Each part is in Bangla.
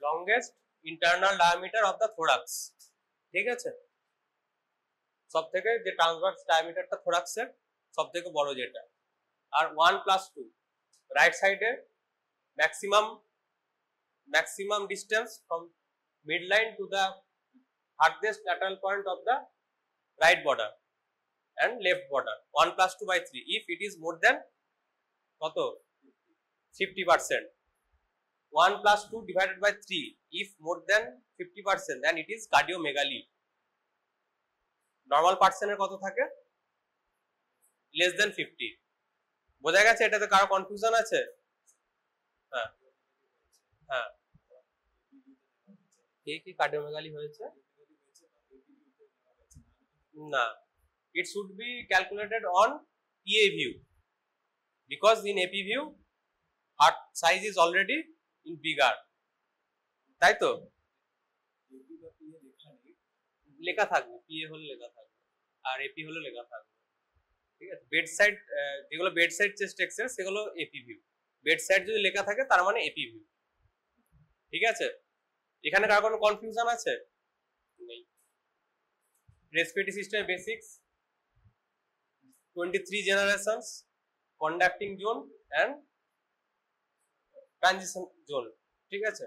Longest internal diameter of the thorax, ঠিক আছে, সব থেকে যে ট্রান্সভার্স ডায়ামিটারটা থোরাক্সের সব থেকে বড় যেটা। আর 1+2 রাইট সাইডে maximum distance from midline to the farthest lateral point of the right border and left border 1+2/3 if it is more than কত 50%, 1+2 divided by 3 if more than 50% then it is cardiomegaly. Normal পার্সনের কত থাকে less than 50। বোঝা গেছে? এটাতে কারো কনফিউশন আছে? হ্যাঁ হ্যাঁ, কি কার্ডিওমেগালি হয়েছে না, it should be calculated on PA view because in AP view heart size is already in bigger, তাই তো লেখা থাকবে, PA হলে লেখা থাকবে আর AP হলে লেখা থাকবে, ঠিক আছে। বেড সাইড যেগুলো বেড সাইড চেস্ট এক্সরে সেগুলো AP ভিউ, বেড সাইড যদি লেখা থাকে তার মানে AP ভিউ, ঠিক আছে। এখানে কার কোনো কনফিউশন আছে? নেই। রেসপিরেটরি সিস্টেমের basics, 23 generations, conducting zone and transition zone, ঠিক আছে।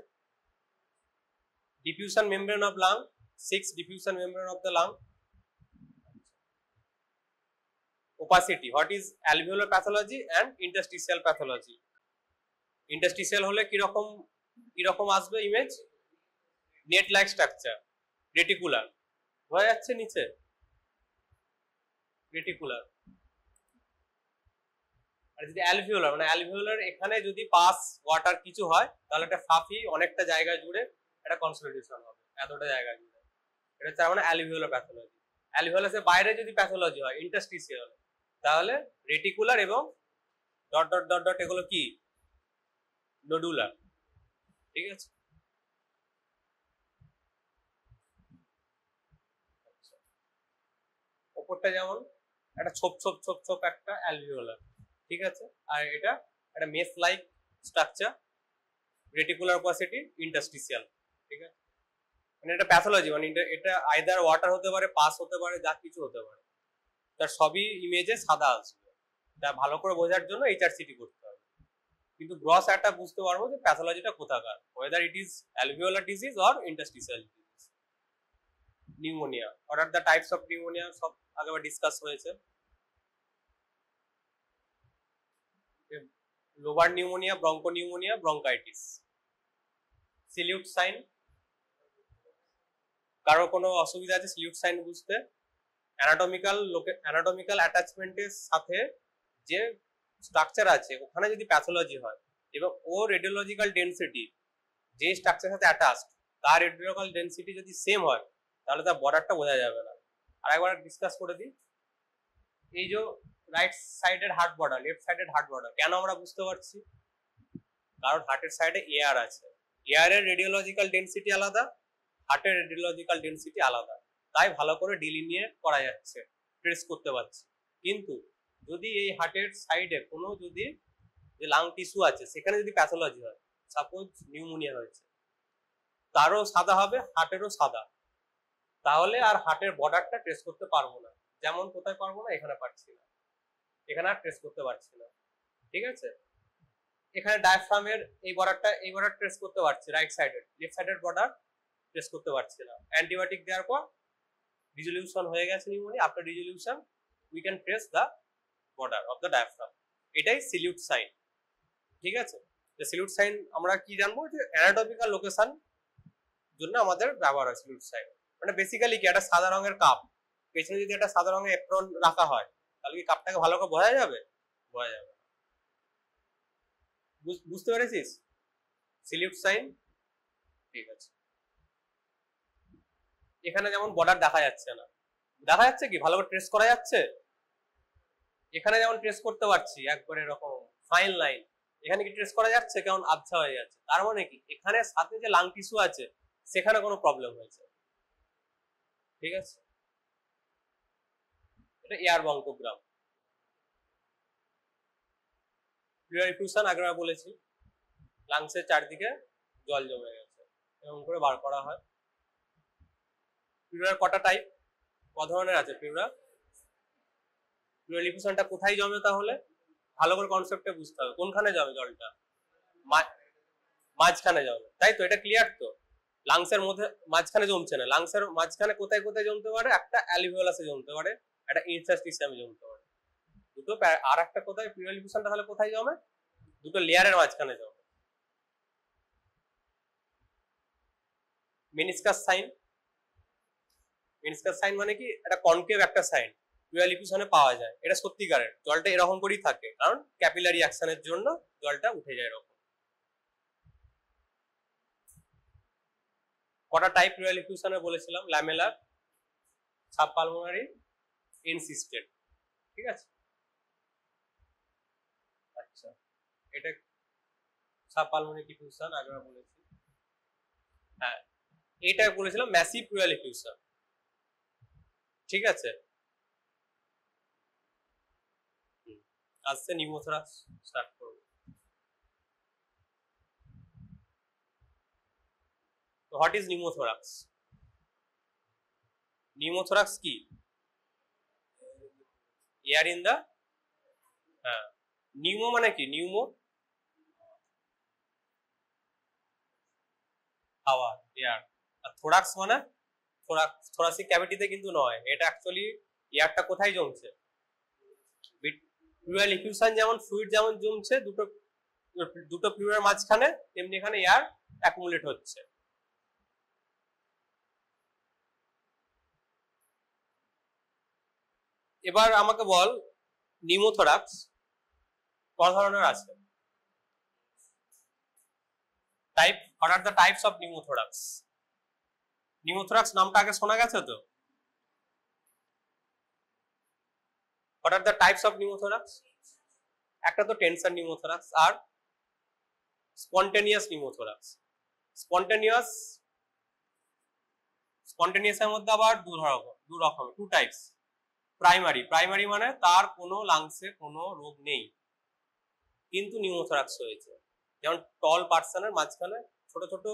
diffusion membrane of lung, 6 diffusion membrane of the lung. opacity, what is alveolar pathology and interstitial pathology? interstitial হলে কিরকম আসবে image? Net like structure, reticular হয়ে যাচ্ছে নিচে, রেটিকুলার। আর যদি অ্যালভিওলার মানে অ্যালভিওলার এখানে যদি পাস ওয়াটার কিছু হয় তাহলে একটা ফাফি অনেকটা জায়গা জুড়ে একটা কনসলিডেশন হবে, এতটা জায়গা জুড়ে, এটা তার মানে অ্যালভিওলার প্যাথোলজি। অ্যালভিওলাসের বাইরে যদি প্যাথোলজি হয় ইন্টারস্টিসিয়াল তাহলে রেটিকুলার এবং ডট ডট ডট ডট এগুলো কি নোডুলার, ঠিক আছে। ওপরটা যেমন একটা ছোপ ছোপ ছোপ ছোপ একটা অ্যালভিওলার, ঠিক আছে, আর এটা একটা mesh like structure, reticular opacity, interstitial, ঠিক আছে। মানে এটা প্যাথোলজি, মানে এটা আইদার ওয়াটার হতে পারে, পাস হতে পারে, যা কিছু হতে পারে, তার সবই ইমেজে সাদা আসবে। তা ভালো করে বোঝার জন্য HRCT করতে হবে, কিন্তু গ্রস একটা বুঝতে পারবো যে প্যাথোলজিটা কোথাকার, whether it is alveolar disease or interstitial disease. Pneumonia, what are the types of pneumonia সব আগেবার ডিসকাস হয়েছে। Lobar pneumonia, broncho pneumonia, bronchitis. Silhouette sign, কারো কোনো অসুবিধা আছে সিলিউট সাইন বুঝতে? অ্যানাটমিক্যাল অ্যাটাচমেন্টের সাথে যে স্ট্রাকচার আছে ওখানে যদি প্যাথোলজি হয় এবং ও রেডিওলজিক্যাল ডেনসিটি যে স্ট্রাকচারের সাথে অ্যাটাচড তার রেডিওলজিক্যাল ডেনসিটি যদি সেম হয় তাহলে তার বর্ডারটা বোঝা যাবে না। আর একবার ডিসকাস করে দিই, এই যে রাইট সাইডের হার্ট বর্ডার, লেফট সাইডের হার্ট বর্ডার কেন আমরা বুঝতে পারছি? কারণ হার্টের সাইডে এয়ার আছে, এয়ারের রেডিওলজিক্যাল ডেনসিটি আলাদা, হার্টের রেডিওলজিক্যাল ডেনসিটি আলাদা, তাই ভালো করে ডিলিনিয়েট করা যাচ্ছে, ট্রেস করতে পারছি। কিন্তু যদি এই হার্টের সাইডে কোনো যদি যে লাং টিস্যু আছে সেখানে যদি প্যাথোলজি হয়, সাপোজ নিউমোনিয়া হয়েছে, তারও সাদা হবে, হার্টেরও সাদা, তাহলে আর হার্টের বর্ডারটা ট্রেস করতে পারবো না। যেমন কোথায় পারবো না? এখানে পারছি না, এখানে আর ট্রেস করতে পারছি না, ঠিক আছে। এখানে ডায়াফ্রামের এই বর্ডার ট্রেস করতে পারছি, রাইট সাইডের, লেফট সাইডের বর্ডার ট্রেস করতে পারছি না। অ্যান্টিবায়োটিক দেওয়ার পর রিজলিউশন হয়ে গেছে pneumonia, after resolution we can trace the border of the diaphragm, এটাই সিলিউট সাইন, ঠিক আছে। সিলিউট সাইন আমরা কি জানবো? যে অ্যানাটমিক্যাল লোকেশন জন্য আমাদের ব্যবহার হয় সিলিউট সাইন। মানে বেসিক্যালি কি একটা সাদা রঙের কাপ, পেছনে যদি একটা সাদা রঙের এপ্রন রাখা হয় তাহলে কি কাপটাকে ভালো করে বোঝা যাবে? বোঝা যাবে। বুঝতে পেরেছিস সিলিউট সাইন? ঠিক আছে। এখানে যেমন বর্ডার দেখা যাচ্ছে না, দেখা যাচ্ছে কি ভালো করে ট্রেস করা যাচ্ছে? এখানে যেমন ট্রেস করতে পারছি একবারে এরকম ফাইন লাইন, এখানে কি ট্রেস করা যাচ্ছে? কেমন আবছা হয়ে যাচ্ছে, তার মানে কি এখানে সাথে যে লাং টিস্যু আছে সেখানে কোনো প্রবলেম হয়েছে, ঠিক আছে। এটা এয়ার বঙ্কোগ্রাম। রিফিউশন আগের বলেছি, লাংসের চারদিকে জল জমে গেছে, এরকম করে বার করা হয়। পিউরার কটা টাইপ, ক ধরনের আছে পিউরা? পিউরার লিকুইফিকেশনটা কোথায় জমে তাহলে? ভালো করে কনসেপ্টে বুঝতে হবে, কোনখানে জমে জলটা? মাঝখানে জমে, তাই তো? এটা ক্লিয়ার তো? লাংসের মধ্যে মাঝখানে জমছে না, লাংসের মাঝখানে কোথায় কোথায় জমতে পারে? একটা অ্যালভিওলাসে জমতে পারে, একটা ইন্টারস্টিসিয়ামে জমতে পারে, দুটো। আর একটা কোথায় পিউরার লিকুইফিকেশনটা তাহলে কোথায় জমে? দুটো লেয়ারের মাঝখানে জমে। মেনিসকাস সাইন, মেনিসকাস সাইন মানে কি? এটা কনকেভ একটা সাইন পিউরার লিকুইফিকেশনে পাওয়া যায়। এটা সত্যিকারের জলটা এরকম করেই থাকে, কারণ ক্যাপিলারি অ্যাকশনের জন্য জলটা উঠে যায় এরকম। কটা টাইপ পিউরার লিকুইফিকেশনে বলেছিলাম? ল্যামেলার, সাবপালমোনারি, ইনসিস্টেড, ঠিক আছে? আচ্ছা, এটা সাবপালমোনারি ডিফিউশন আগেও বলেছি। হ্যাঁ, এটা বলেছিলাম ম্যাসিভ পিউরার লিকুইফিকেশন, ঠিক আছে? আজকে নিউমোথোরাক্স স্টার্ট করব। তো হোয়াট ইজ নিউমোথোরাক্স? নিউমোথোরাক্স কি? এয়ার ইন দা, হ্যাঁ, নিউমো মানে কি? নিউমো হাওয়া, এয়ার। আর থোরাক্স মানে থোরাসিক ক্যাভিটিতে কিন্তু নয়, এটা অ্যাকচুয়ালি এয়ারটা কোথায় জমছে? পিউরার লিকুইফিকেশন যেমন ফ্লুইড যেমন জমছে দুটো দুটো পিউরার মাঝখানে, তেমনি এখানে এয়ার অ্যাকুমুলেট হচ্ছে। এবার আমাকে বল, নিউমোথোরাক্স ক ধরনের আছে? Type, what are the types of pneumothorax? Pneumothorax নামটা আগে শোনা গেছে তো? What are the types of pneumothorax? একটা তো টেনশন নিউমোথোরাক্স, আর স্পন্টেনিয়াস নিউমোথোরাক্স। স্পন্টেনিয়াস, স্পন্টেনিয়াসের মধ্যে আবার দু রকম, টু টাইপস। প্রাইমারি, প্রাইমারি মানে তার কোনো লাংসে কোনো রোগ নেই কিন্তু নিউমোথোরাক্স হয়েছে, যেমন টল পার্সনের মাঝখানে ছোট ছোট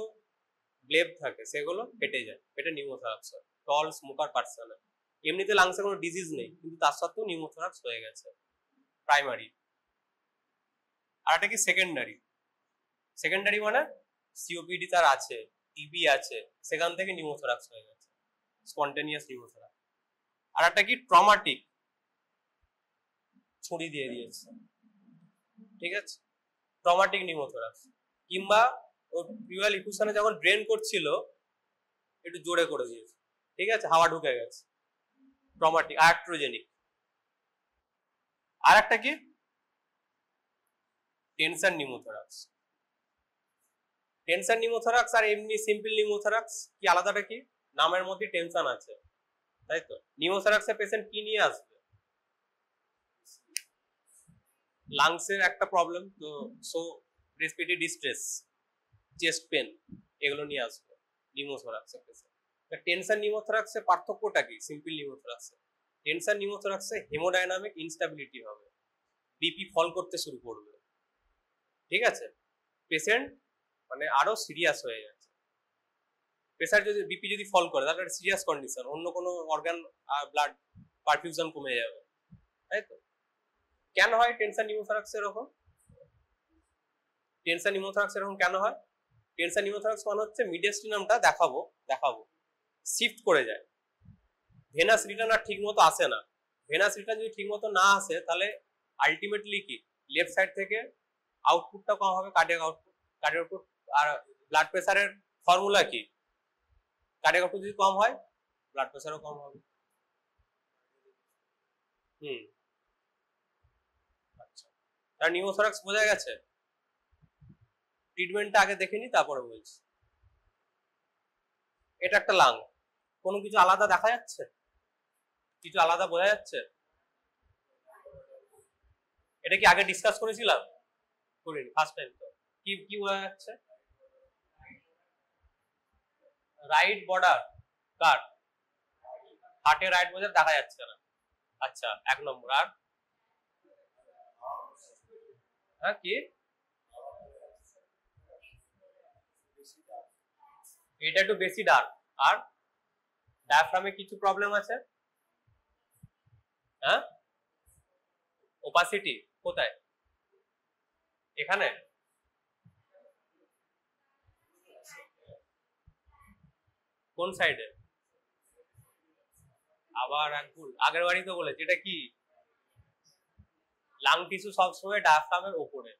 ব্লেব থাকে, সেগুলো কেটে যায়, এটা নিউমোথোরাক্স হয়। টল স্মোকার পার্সনের এমনিতে লাংসে কোনো ডিজিজ নেই, কিন্তু তার সত্ত্বেও নিউমোথোরাক্স হয়ে গেছে, প্রাইমারি। আর এটা কি সেকেন্ডারি? সেকেন্ডারি মানে সিওপিডি তার আছে, টিবি আছে, সেখান থেকে নিউমোথোরাক্স হয়ে গেছে, স্পন্টেনিয়াস নিউমোথোরাক্স। আর একটা কি ট্রমাটিক, ছুরি দিয়ে দিয়েছে, ঠিক আছে, ট্রমাটিক নিউমোথোরাক্স। কিংবা ওই পিউরার লিকুইফিকেশনে যখন ড্রেন করছিল একটু জোরে করে দিয়েছে, ঠিক আছে, হাওয়া ঢুকে গেছে, ট্রমাটিক। আর্ট্রোজেনিক। আর একটা কি টেনশন নিউমোথোরাক্স। টেনশন নিউমোথোরাক্স আর এমনি সিম্পল নিউমোথোরাক্স কি আলাদাটা কি? নামের মধ্যে টেনশন আছে, তাই তো? নিউমোথোরাক্সের পেশেন্ট কি নিয়ে আসবে? লাংসের একটা প্রবলেম তো, so respiratory distress, chest pain, এগুলো নিয়ে আসবে নিউমোথোরাক্সের পেশেন্ট। টেনশন নিউমোথোরাক্সের পার্থক্যটা কি সিম্পল নিউমোথোরাক্সে? টেনশন নিউমোথোরাক্সে হেমোডাইনামিক ইনস্টেবিলিটি হবে, বিপি ফল করতে শুরু করবে, ঠিক আছে, পেশেন্ট মানে আরো সিরিয়াস হয়ে যাচ্ছে। প্রেসার যদি, বিপি যদি ফল করে তাহলে একটা সিরিয়াস কন্ডিশন, অন্য কোনো অর্গান ব্লাড পারফিউশন কমে যাবে, তাই তো? কেন হয় টেনশন নিউমোথোরাক্স এরকম? টেনশন নিউমোথোরাক্স এরকম কেন হয়? টেনশন নিউমোথোরাক্স মানে হচ্ছে মিডিয়াস্টিনামটা দেখাবো শিফট করে যায়, ভেনাস রিটার্ন আর ঠিক মতো আসে না। ভেনাস রিটার্ন যদি ঠিক মতো না আসে তাহলে আলটিমেটলি কি লেফট সাইড থেকে আউটপুটটা কম হবে, কার্ডিয়াক আউটপুট। কার্ডিয়াক আউটপুট আর ব্লাড প্রেসারের ফর্মুলা কি? কার্ডিয়াক আউটপুট যদি কম হয় ব্লাড প্রেসারও কম হবে। আচ্ছা, তার নিউমোথোরাক্স বোঝা গেছে। ট্রিটমেন্টটা আগে দেখে নি, তারপরে বলছি। এটা একটা লাং, কোনো কিছু আলাদা দেখা যাচ্ছে? কিছু আলাদা বোঝা যাচ্ছে? এটা কি আগে ডিসকাস করেছিলাম? করিনি, ফার্স্ট টাইম তো। কি কি বোঝা যাচ্ছে? রাইট বর্ডার কার? হার্টে রাইট বর্ডার দেখা যাচ্ছে না। আচ্ছা, এক নম্বর। আর হ্যাঁ কি? এটা একটু বেশি ডার্ক। আর ডায়াফ্রামে কিছু প্রবলেম আছে, হ্যাঁ, ওপাসিটি কোথায়, এখানে কোন সাইডে, আবার এক ভুল, আগের বাড়ি তো বলেছি এটা কি, লাং টিস্যু সবসময় ডায়াফ্রামের উপরে,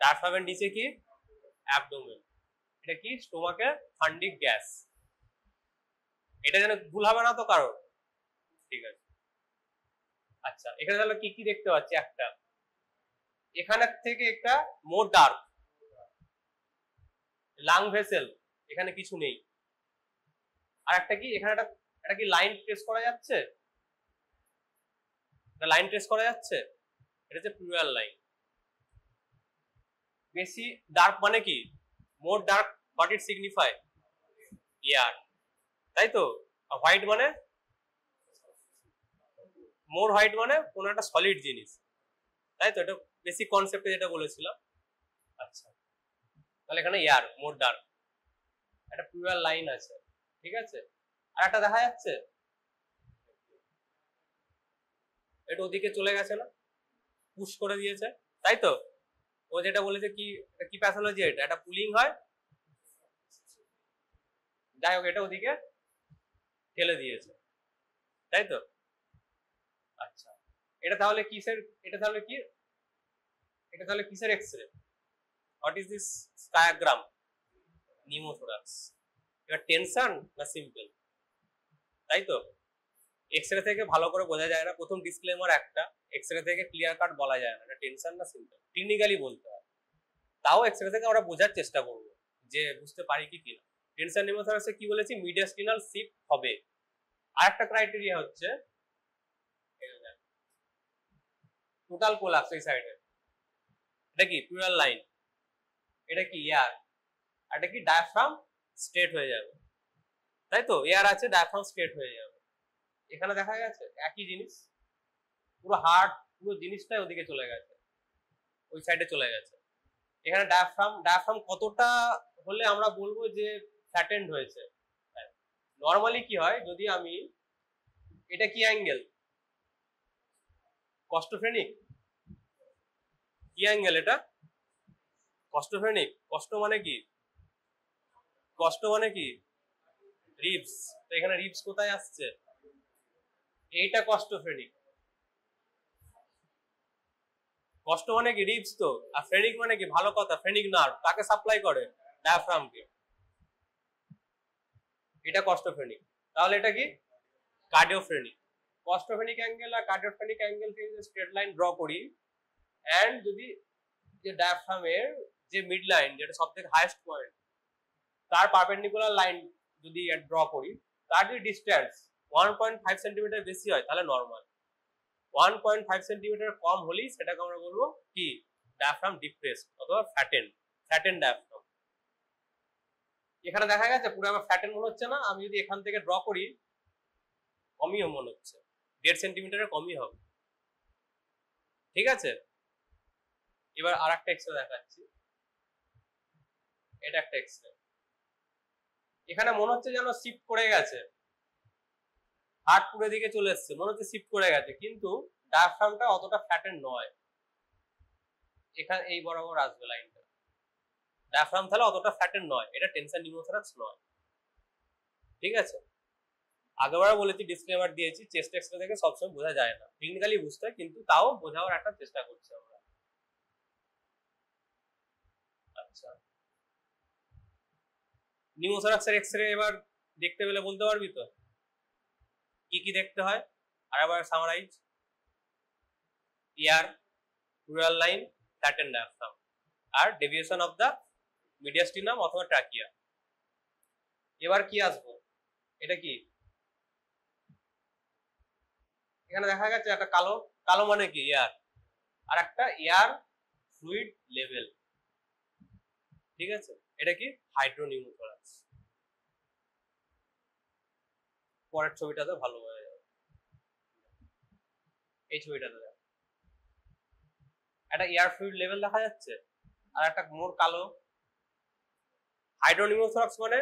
ডায়াফ্রামের নিচে কি, অ্যাবডোমেন। এটা কি, স্টোমাকের ফান্ডিক গ্যাস। এটা যেন ভুল হবে না তো কারণ, ঠিক আছে। আচ্ছা, এখানে তাহলে কি কি দেখতে পাচ্ছি, একটা এখানে থেকে একটা মোর ডার্ক লাং ভেসেল, এখানে কিছু নেই। আর একটা কি, এখানে একটা কি লাইন ট্রেস করা যাচ্ছে, লাইন ট্রেস করা যাচ্ছে, এটা হচ্ছে প্লুরাল লাইন। বেশি ডার্ক মানে কি, more dark, what it signify, air, তাই তো। হোয়াইট মানে, মোর হোয়াইট মানে কোন একটা সলিড জিনিস, তাই তো। এটা বেসিক কনসেপ্টে যেটা বলেছিলাম। আচ্ছা, তাহলে এখানে এয়ার, মোর ডার্ক, একটা প্লুরাল লাইন আছে, ঠিক আছে। আর একটা দেখা যাচ্ছে, এটা ওদিকে চলে গেছে না, পুশ করে দিয়েছে, তাই তো। ও যেটা বলেছে কি, কি প্যাথোলজি, এটা একটা পুলিং হয়, যাই হোক এটা ওদিকে ঠেলে দিয়েছে, তাই তো। আচ্ছা, এটা তাহলে কিসের, এটা তাহলে কি, এটা তাহলে কিসের x-ray, what is this skiagram, pneumothorax. এবার টেনশন না সিম্পল, তাই তো। এক্সরে থেকে ভালো করে বোঝা যায় না, প্রথম ডিসক্লেমার একটা, এক্সরে থেকে ক্লিয়ার কাট বলা যায় না এটা টেনশন না সিম্পল, ক্লিনিক্যালি বলতে হয়। তাও এক্সরে থেকে আমরা বোঝার চেষ্টা করবো যে বুঝতে পারি কি কিনা। টেনশন নিউমোথোরাক্সে কি বলেছি, মিডিয়াস্টিনাল শিফট হবে। আর একটা ক্রাইটেরিয়া হচ্ছে টোটাল কোলাপস এই সাইডে, এটা কি প্লুরাল লাইন, এটা কি এয়ার, আর এটা কি ডায়াফ্রাম স্ট্রেট হয়ে যাবে, তাই তো। এয়ার আছে, ডায়াফ্রাম স্ট্রেট হয়ে যাবে। এখানে দেখা গেছে একই জিনিস, পুরো হার্ট পুরো জিনিসটাই ওদিকে চলে গেছে, ওই সাইডে চলে গেছে। এখানে ডায়াফ্রাম কতটা হলে আমরা বলবো যে ফ্যাটেন্ড হয়েছে। নর্মালি কি হয়, যদি আমি, এটা কি অ্যাঙ্গেল, কস্টোফ্রেনিক, কি অ্যাঙ্গেল এটা, কস্টোফ্রেনিক। কষ্ট মানে কি, কষ্ট মানে কি, রিবস। তো এখানে রিবস কোথায় আসছে, এইটা কস্টোফ্রেনিক। কষ্ট মানে কি রিবস তো, আর ফ্রেনিক মানে কি, ভালো কথা, ফ্রেনিক নার্ভ কাকে সাপ্লাই করে, ডায়াফ্রামকে, এটা কস্টোফ্রেনিক। তাহলে এটা কি, কার্ডিওফ্রেনিক। কস্টোফ্রেনিক অ্যাঙ্গেল আর কার্ডিওফ্রেনিক অ্যাঙ্গেল থেকে স্ট্রেট লাইন ড্র করি, এন্ড যদি যে ডায়াফ্রামের যে মিড লাইন, যেটা সবথেকে হাইয়েস্ট পয়েন্ট, তার পারপেন্ডিকুলার লাইন যদি ড্র করি, তার যদি ডিস্টেন্স 1.5 সেন্টিমিটার বেশি হয় তাহলে নর্মাল, 1.5 সেন্টিমিটার কম হলেই সেটাকে আমরা বলবো কি, ডায়াফ্রাম ডিপ্রেসড অথবা ফ্যাটেন ডায়াফ্রাম। এখানে দেখা গেছে পুরো আমার ফ্যাটেন মনে হচ্ছে না, আমি যদি এখান থেকে ড্র করি কমই মনে হচ্ছে, 1.5 সেন্টিমিটারের কমই হবে, ঠিক আছে। এবার আর একটা এক্সরে দেখাচ্ছি, এটা একটা এক্সরে, এখানে মনে হচ্ছে যেন শিফট করে গেছে, হার্ট পুরো দিকে চলে এসছে, মনে হচ্ছে শিফট করে গেছে, কিন্তু ডায়াফ্রামটা অতটা ফ্যাটেন নয়, এখানে এই বরাবর আসবে লাইনটা, ডায়াফ্রাম তাহলে অতটা ফ্যাটেন নয়, এটা টেনশন নিউমোথোরাক্স নয়, ঠিক আছে। আগেবার বলেছি, ডিসক্লেমার দিয়েছি, চেস্ট এক্সরে থেকে সবসময় বোঝা যায় না, টেকনিক্যালি বুঝতে হয়, কিন্তু তাও বোঝাবার একটা চেষ্টা করছি আমরা। আচ্ছা, নিউমোথোরাক্সের এক্সরে এবার দেখতে পেলে বলতে পারবি তো কি কি দেখতে হয়, আর আবার summarise, air, pleural line, flatten diaphragm, আর ডেভিয়েশন অফ দা মিডিয়াস্টিনাম অথবা ট্রাকিয়া। এবার কি আসবো, এটা কি, এখানে দেখা গেছে একটা কালো, কালো মানে কি এয়ার, আর একটা এয়ার ফ্লুইড লেভেল, ঠিক আছে। এটা কি, হাইড্রোনিউমোথোরাক্স। পরের ছবিটাতে ভালো হয়ে যাবে, এই ছবিটাতে দেখো, একটা এয়ার ফ্লুইড লেভেল দেখা যাচ্ছে, আর একটা মোর কালো, হাইড্রোনিউমোথোরাক্স মানে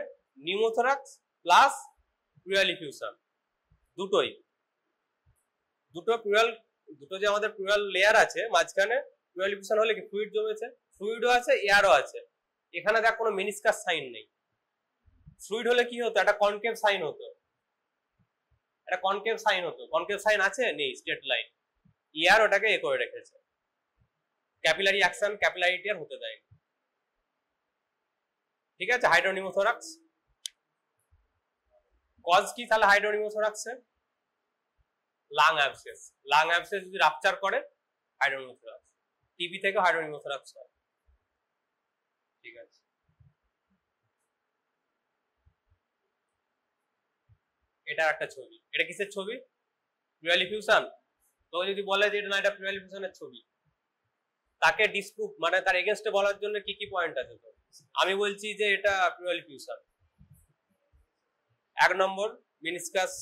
নিউমোথোরাক্স প্লাস প্লুরাল ইফিউশন, দুটোই, দুটো যে আমাদের প্লুরাল লেয়ার আছে মাঝখানে, প্লুরাল ইফিউশন হলে কি ফ্লুইড জমেছে, ফ্লুইডও আছে এয়ারও আছে। এখানে দেখ কোনো মেনিসকাস সাইন নেই। ফ্লুইড হলে কি হতো, একটা কনকেভ সাইন হতো, একটা কনকেভ সাইন হতো। কনকেভ সাইন আছে, নেই, স্ট্রেট লাইন। এয়ার ওটাকে এ করে রেখেছে, ক্যাপিলারি অ্যাকশন, ক্যাপিলারিটি আর হতে দেয়। ঠিক আছে, হাইড্রোনিউমোথোরাক্স কজ কি তাহলে হাইড্রোনিউমোথোরাক্সের? Lung abscess. লাং অ্যাবসেস যদি রাপচার করে হাইড্রোনিউমোথোরাক্স। টিবি থেকে হাইড্রোনিউমোথোরাক্স হয়। ঠিক আছে, এটা একটা ছবি। এটা কিসের ছবি? Pleural effusion. তো যদি বলে যে এটা না, এটা প্লুরাল ইফিউশনের ছবি, তাকে ডিসপ্রুভ মানে তার এগেইনস্টে বলার জন্য কি কি পয়েন্ট আছে? তো আমি বলছি যে এটা প্লুরাল ইফিউশন। 1 নম্বর, মেনিসকাস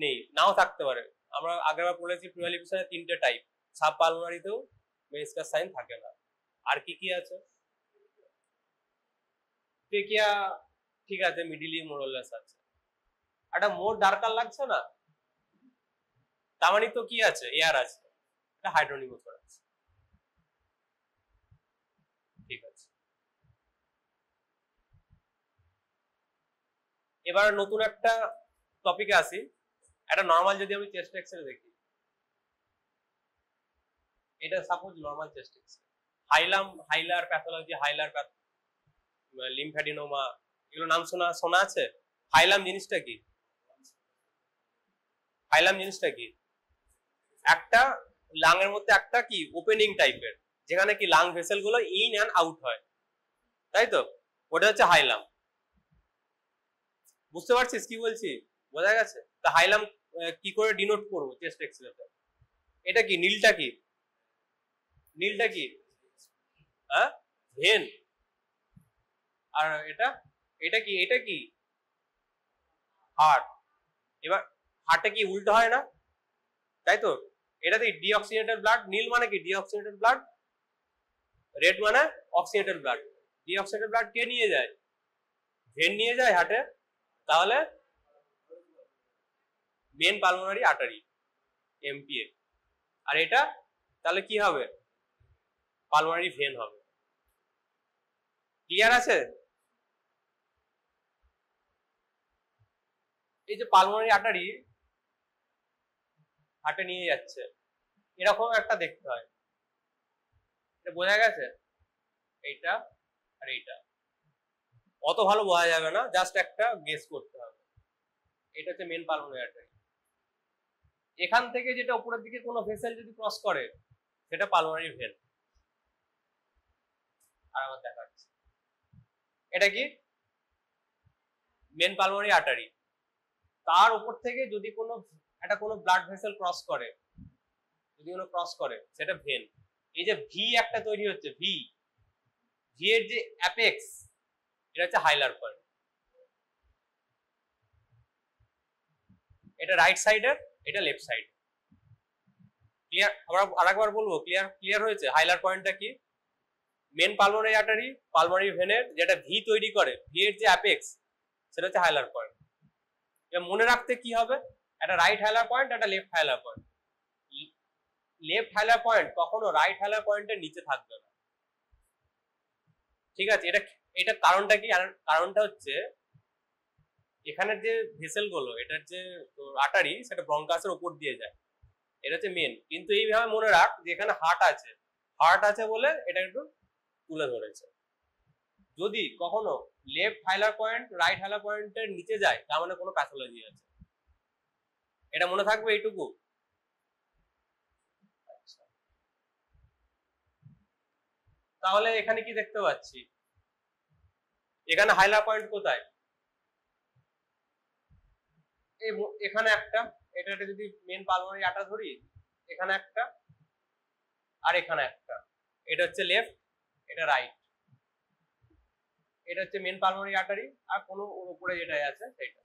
নেই, নাও থাকতে পারে। আমরা আগেরবার বলেছি প্লুরাল ইফিউশনের 3টে টাইপ, সাব পালমোনারিতেও মেনিসকাস সাইন থাকে না। আর কি কি আছে? ট্রেকিয়া ঠিক আছে, মিডিলি মোরলেস আছে। একটা মোর ডার্কার লাগছে না? তার মানে তো কি আছে, এয়ার আছে, এটা হাইড্রোনিউমোথোরাক্স। ঠিক আছে, এবার নতুন একটা টপিকে আসি। একটা নর্মাল যদি আমি চেস্ট এক্সরে দেখি, এটা suppose normal chest x-ray, hilar pathology, hilar lymphadenoma, এগুলো নাম শোনা আছে? হাইলাম জিনিসটা কি? হাইলাম জিনিসটা কি? একটা লাংয়ের মধ্যে একটা কি ওপেনিং টাইপের, যেখানে কি লাং ভেসেল গুলো ইন অ্যান্ড আউট হয়, তাই তো? ওটা হচ্ছে হাইলাম। বুঝতে পারছিস কি বলছি? বোঝা গেছে? তা হাইলাম কি করে ডিনোট করবো চেস্ট এক্সরেতে? এটা কি, নীলটা কি? নীলটা কি? হ্যাঁ, ভেন। আর এটা কি? এটা কি? হার্ট। এবার হার্টে কি উল্টো হয় না, তাই তো? এটাতে ডিঅক্সিজেনেটেড ব্লাড, নীল মানে কি ডিঅক্সিজেনেটেড ব্লাড, রেড মানে অক্সিজেনেটেড ব্লাড। ডিঅক্সিজেনেটেড ব্লাড কে নিয়ে যায়? ভেন নিয়ে যায় হার্টে। তাহলে মেন পালমোনারি আর্টারি, এমপিএ। আর এটা তাহলে কি হবে? পালমোনারি ভেন হবে। ক্লিয়ার আছে? এই যে পালমোনারি আর্টারি হার্টে নিয়ে যাচ্ছে, এরকম একটা দেখতে হয়। এটা বোঝা গেছে? এইটা আর এইটা অত ভালো বোঝা যাবে না, জাস্ট একটা গেস করতে হবে। এটা হচ্ছে মেন পালমোনারি আর্টারি। এখান থেকে যেটা উপরের দিকে কোনো ভেসেল যদি ক্রস করে, সেটা পালমোনারি ভেন। আর আবার দেখাচ্ছি, এটা কি মেন পালমোনারি আর্টারি। তার উপর থেকে যদি কোনো ব্লাড ভেসেল ক্রস করে, সেটা ভেন। এই যে ভি একটা তৈরি হচ্ছে, ভি এর যে অ্যাপেক্স, এটা হচ্ছে হাইলার পয়েন্ট। এটা রাইট সাইডের, এটা লেফট সাইড। ক্লিয়ার? আমরা আরেকবার বলবো, ক্লিয়ার হয়েছে? হাইলার পয়েন্টটা কি? মেন পালমোনারি আর্টারি, পালমোনারি ভেনের যেটা ভি তৈরি করে, ভি এর যে অ্যাপেক্স, সেটা হচ্ছে হাইলার পয়েন্ট। এটা মনে রাখতে কি হবে, একটা রাইট হাইলার পয়েন্ট, একটা লেফট হাইলার পয়েন্ট। লেফট হাইলার পয়েন্ট কখনো রাইট হাইলার পয়েন্টের নিচে থাকবে না। ঠিক আছে, এটা কারণটা কি? কারণটা হচ্ছে এখানের যে ভেসেল গুলো, এটার যে আর্টারি, সেটা ব্রঙ্কাসের উপর দিয়ে যায়, এটা হচ্ছে মেন। কিন্তু এইভাবে মনে রাখ যে এখানে হার্ট আছে বলে এটা একটু তুলে ধরেছে। যদি কখনো লেফট হাইলার পয়েন্ট রাইট হাইলার পয়েন্টের নিচে যায়, তার মানে কোনো প্যাথোলজি আছে। এটা মনে থাকবে এইটুকু। আচ্ছা, তাহলে এখানে কি দেখতে পাচ্ছি? এখানে হাইলার পয়েন্ট কোথায়? এখানে একটা, এটা যদি মেন পালমোনারি আর্টারি ধরি, এখানে একটা আর এখানে একটা। এটা হচ্ছে লেফট, এটা রাইট। এটা হচ্ছে মেন পালমোনারি আর্টারি, আর কোনো উপরে যেটা আছে সেটা।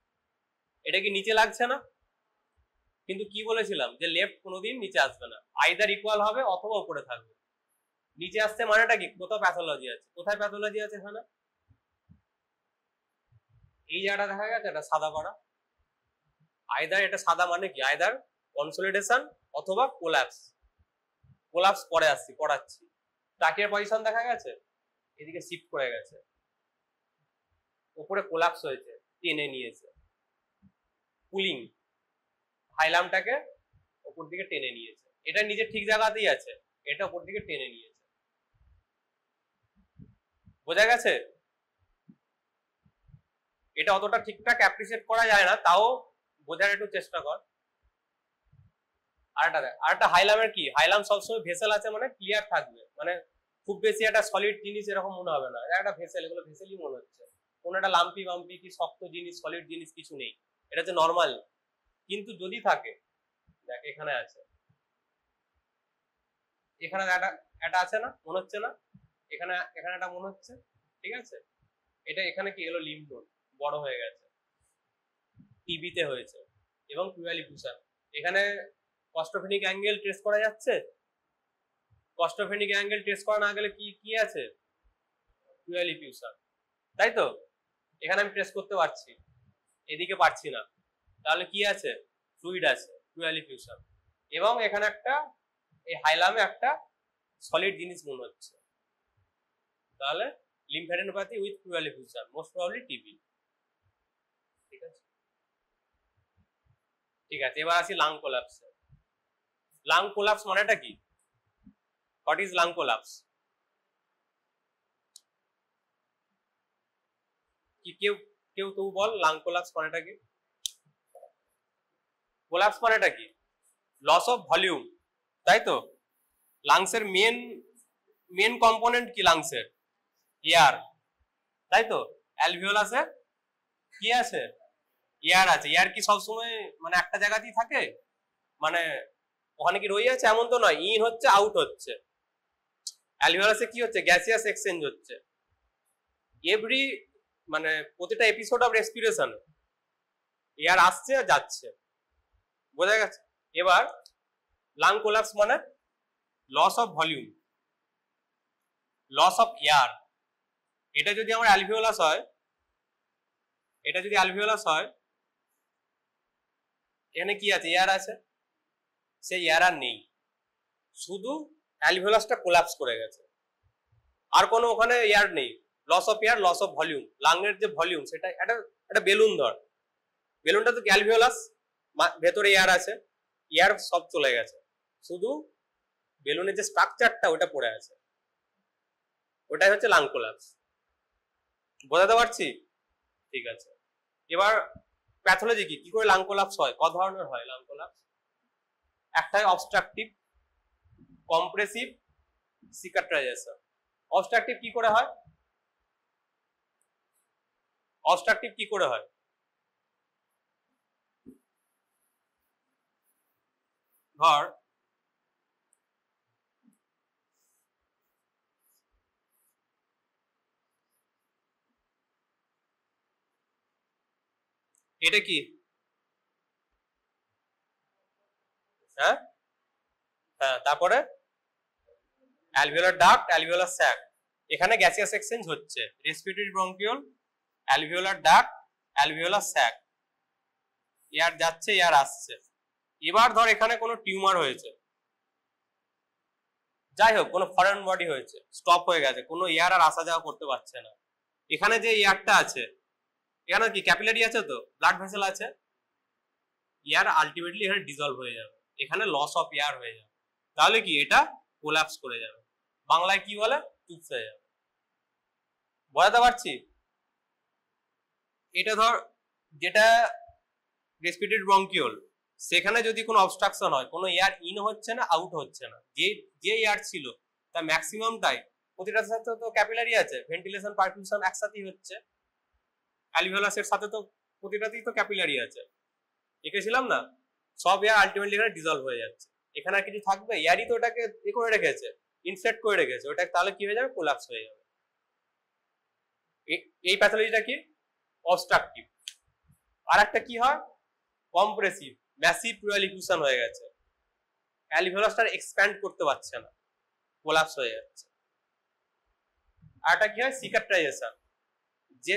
এটা কি নিচে লাগছে না? কিন্তু কি বলেছিলাম যে লেফট কোনোদিন নিচে আসবে না, আইদার ইকুয়াল হবে অথবা উপরে থাকবে। নিচে আসছে মানেটা কি? কোথাও প্যাথোলজি আছে। কোথায় প্যাথোলজি আছে? এখানে এই জায়গাটা দেখা গেছে এটা সাদা করা, আইদার এটা সাদা মানে কি আইদার কনসলিডেশন অথবা কোল্যাপস। কোল্যাপস পরে আসছি পড়াচ্ছি। ট্রাকের পজিশন দেখা গেছে এদিকে শিফট করে গেছে, উপরে কোল্যাপস হয়েছে, টেনে নিয়েছে, পুলিং হাইলামটাকে উপর দিকে টেনে নিয়েছে, এটা নিজের ঠিক জায়গাতেই আছে, এটা উপর দিকে টেনে নিয়েছে। বোঝা গেছে? এটা অতটা ঠিকঠাক অ্যাপ্রিসিয়েট করা যায় না, তাও বোঝার একটু চেষ্টা কর। আরেকটা হাইলামের কি, হাইলাম সবসময় ভেসেল আছে মানে ক্লিয়ার থাকবে, মানে খুব বেশি একটা সলিড জিনিস এরকম মনে হবে না, একটা ভেসেল, এগুলো ভেসেলই মনে হচ্ছে, কোনো একটা লাম্পি বাম্পি কি শক্ত জিনিস সলিড জিনিস কিছু নেই, এটা হচ্ছে নর্মাল। কিন্তু যদি থাকে, দেখ এখানে আছে, এখানে একটা আছে না মনে হচ্ছে না, এখানে এখানে একটা মনে হচ্ছে, ঠিক আছে, এটা এখানে কি এলো লিম্ফ নোড বড় হয়ে গেছে, টিবিতে হয়েছে এবং পিউয়ালিফিউশন। এখানে কস্টোফেনিক অ্যাঙ্গেল ট্রেস করা যাচ্ছে, কস্টোফেনিক অ্যাঙ্গেল ট্রেস করা না গেলে কি কি আছে, পিউয়ালিফিউশন, তাই তো? এখানে আমি ট্রেস করতে পারছি, এদিকে পারছি না, তাহলে কি আছে, ফ্লুইড আছে, পিউয়ালিফিউশন। এবং এখানে একটা এই হাইলামে একটা সলিড জিনিস মনে হচ্ছে, তাহলে lymphadenopathy with pleural effusion, most probably TB. ঠিক আছে, ঠিক আছে, এবার আসি লাং কোলাপস। লাং কোলাপস মানেটা কি? What is lung collapse? কি কেউ কেউ তো বল লাং কোলাপস মানেটা কি? কোলাপস মানেটা কি? লস অফ ভলিউম, তাই তো? লাংসের মেন কম্পোনেন্ট কি লাংসের? এয়ার, তাই তো? অ্যালভিওলাসে কি আছে? এয়ার আছে। এয়ার কি সবসময় মানে একটা জায়গাতেই থাকে, মানে ওখানে কি রয়ে আছে এমন তো নয়, ইন হচ্ছে আউট হচ্ছে। অ্যালভিওলাসে কি হচ্ছে, গ্যাসিয়াস এক্সচেঞ্জ হচ্ছে এভরি, মানে প্রতিটা এপিসোড অফ রেসপিরেশন এয়ার আসছে আর যাচ্ছে। বোঝা গেছে? এবার লাং কোলাপস মানে loss of volume, loss of air. এটা যদি আমার অ্যালভিওলাস হয়, এটা যদি অ্যালভিওলাস হয়, এখানে কি আছে, এয়ার আছে, সেই এয়ার আর নেই, শুধু অ্যালভিওলাসটা কোলাপস করে গেছে, আর কোনো ওখানে এয়ার নেই। Loss of air, loss of volume. লাংয়ের যে ভলিউম সেটা একটা বেলুন ধর, বেলুনটা তো অ্যালভিওলাস, ভেতরে এয়ার আছে, এয়ার সব চলে গেছে, শুধু বেলুনের যে স্ট্রাকচারটা ওটা পড়ে আছে, ওটাই হচ্ছে লাং কোলাপস। বোঝাতে পারছি? ঠিক আছে, এবার প্যাথোলজি কি করে লাং কোলাপস হয়, কত ধরনের হয় লাং কোলাপস? একটাই অবস্ট্রাকটিভ, কম্প্রেসিভ, সিকাট্রাইজেশন। অবস্ট্রাকটিভ কি করে হয়? অবস্ট্রাকটিভ কি করে হয়? ধর এটা কি, হ্যাঁ হ্যাঁ, তারপরে অ্যালভিওলার ডাক্ট, অ্যালভিওলার স্যাক, এখানে গ্যাসিয়াস এক্সচেঞ্জ হচ্ছে, respiratory bronchiole, alveolar duct, alveolar sac, air যাচ্ছে এয়ার আসছে। এবার ধর এখানে কোনো টিউমার হয়েছে, যাই হোক কোনো ফরেন বডি হয়েছে, স্টপ হয়ে গেছে, কোনো এয়ার আর আসা যাওয়া করতে পারছে না। এখানে যে এয়ারটা আছে, এখানে কি ক্যাপিলারি আছে, তো ব্লাড ভেসেল আছে, এয়ার আলটিমেটলি এখানে ডিজলভ হয়ে যাবে, এখানে লস অফ এয়ার হয়ে যাবে, তাহলে কি এটা কোলাপস করে যাবে, বাংলায় কি বলে, চুপস হয়ে যাবে। বোঝাতে পারছি? এটা ধর যেটা রেসপিরেটরি ব্রঙ্কিওল, সেখানে যদি কোনো অবস্ট্রাকশন হয়, কোনো এয়ার ইন হচ্ছে না, আউট হচ্ছে না, যে এয়ার ছিল তার ম্যাক্সিমামটাই, প্রতিটার সাথে তো ক্যাপিলারি আছে, ভেন্টিলেশন পারফিউশন একসাথেই হচ্ছে, অ্যালভিওলাসের সাথে তো প্রতিটাতেই তো ক্যাপিলারি আছে, এঁকেছিলাম না, সব এয়ার আলটিমেটলি এখানে ডিজলভ হয়ে যাচ্ছে, এখানে আর কিছু থাকবে, এয়ারই তো ওটাকে এ করে রেখেছে, ইনফ্লেক্ট করে রেখেছে, ওটা তাহলে কি হয়ে যাবে, কোলাপস হয়ে যাবে। এই প্যাথোলজিটা কি, অবস্ট্রাকটিভ। আর একটা কি হয়, কম্প্রেসিভ, ম্যাসিভ পিউয়ালিফিউশন হয়ে গেছে, অ্যালভিওলাসটা এক্সপ্যান্ড করতে পারছে না, কোলাপস হয়ে যাচ্ছে। আর একটা কি হয়, সিকাট্রাইজেশন, যে